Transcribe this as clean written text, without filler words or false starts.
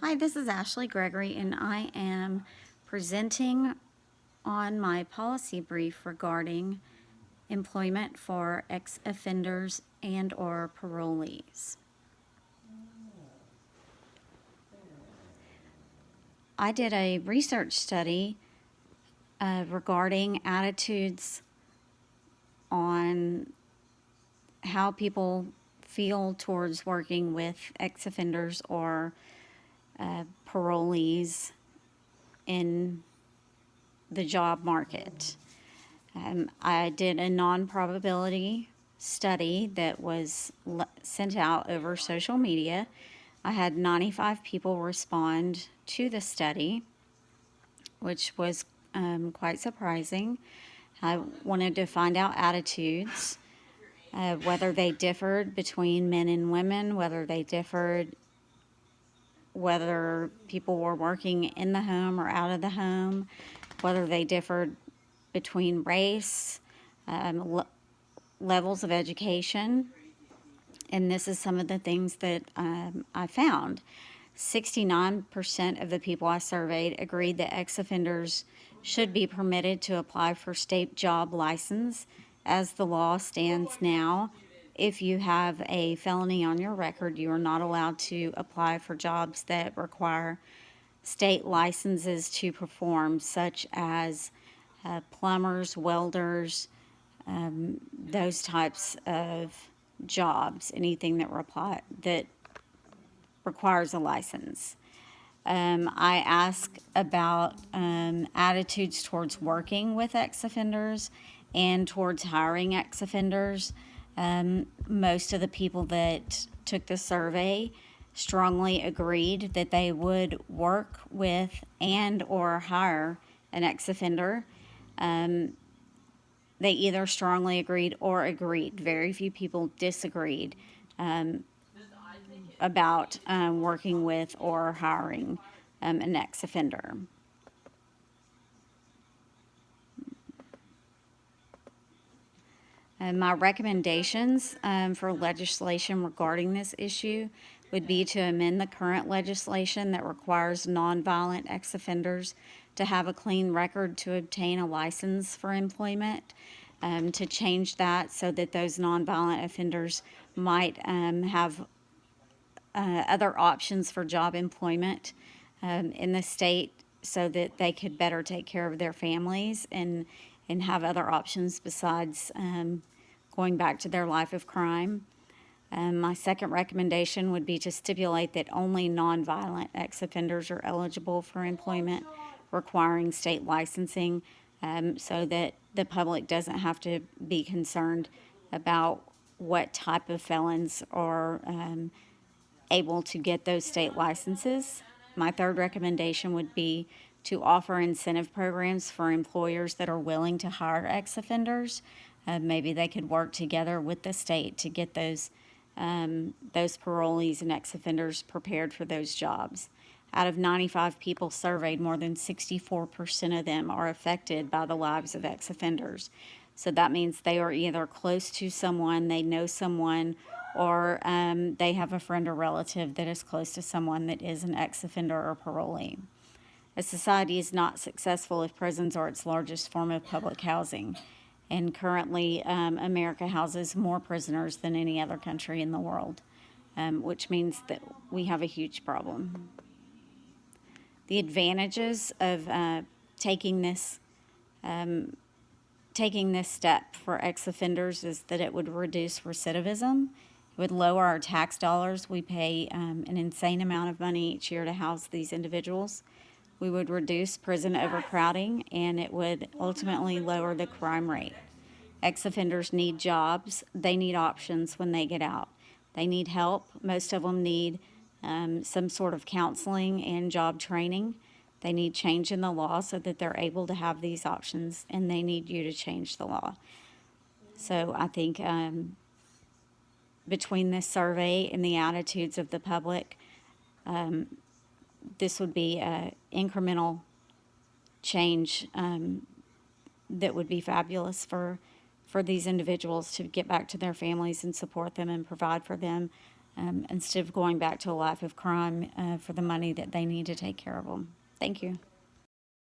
Hi, this is Ashley Gregory, and I am presenting on my policy brief regarding employment for ex-offenders and/or parolees. I did a research study regarding attitudes on how people feel towards working with ex-offenders or parolees in the job market. I did a non-probability study that was sent out over social media. I had 95 people respond to the study, which was quite surprising. I wanted to find out attitudes, whether they differed between men and women, whether people were working in the home or out of the home, whether they differed between race, levels of education, and this is some of the things that I found. 69% of the people I surveyed agreed that ex-offenders should be permitted to apply for state job license. As the law stands now, if you have a felony on your record, you are not allowed to apply for jobs that require state licenses to perform, such as plumbers, welders, those types of jobs, anything that requires a license. I ask about attitudes towards working with ex-offenders and towards hiring ex-offenders. Most of the people that took the survey strongly agreed that they would work with and or hire an ex-offender. They either strongly agreed or agreed. Very few people disagreed about working with or hiring an ex-offender. My recommendations for legislation regarding this issue would be to amend the current legislation that requires nonviolent ex-offenders to have a clean record to obtain a license for employment, to change that so that those nonviolent offenders might have other options for job employment in the state so that they could better take care of their families and have other options besides going back to their life of crime. My second recommendation would be to stipulate that only nonviolent ex-offenders are eligible for employment requiring state licensing, so that the public doesn't have to be concerned about what type of felons are able to get those state licenses. My third recommendation would be to offer incentive programs for employers that are willing to hire ex-offenders. Maybe they could work together with the state to get those parolees and ex-offenders prepared for those jobs. Out of 95 people surveyed, more than 64% of them are affected by the lives of ex-offenders. So that means they are either close to someone, they know someone, or they have a friend or relative that is close to someone that is an ex-offender or parolee. A society is not successful if prisons are its largest form of public housing. And currently, America houses more prisoners than any other country in the world, which means that we have a huge problem. The advantages of taking this step for ex-offenders is that it would reduce recidivism. It would lower our tax dollars. We pay an insane amount of money each year to house these individuals. We would reduce prison overcrowding, and it would ultimately lower the crime rate. Ex-offenders need jobs. They need options when they get out. They need help. Most of them need some sort of counseling and job training. They need change in the law so that they're able to have these options, and they need you to change the law. So I think between this survey and the attitudes of the public, this would be an incremental change that would be fabulous for these individuals to get back to their families and support them and provide for them instead of going back to a life of crime for the money that they need to take care of them. Thank you.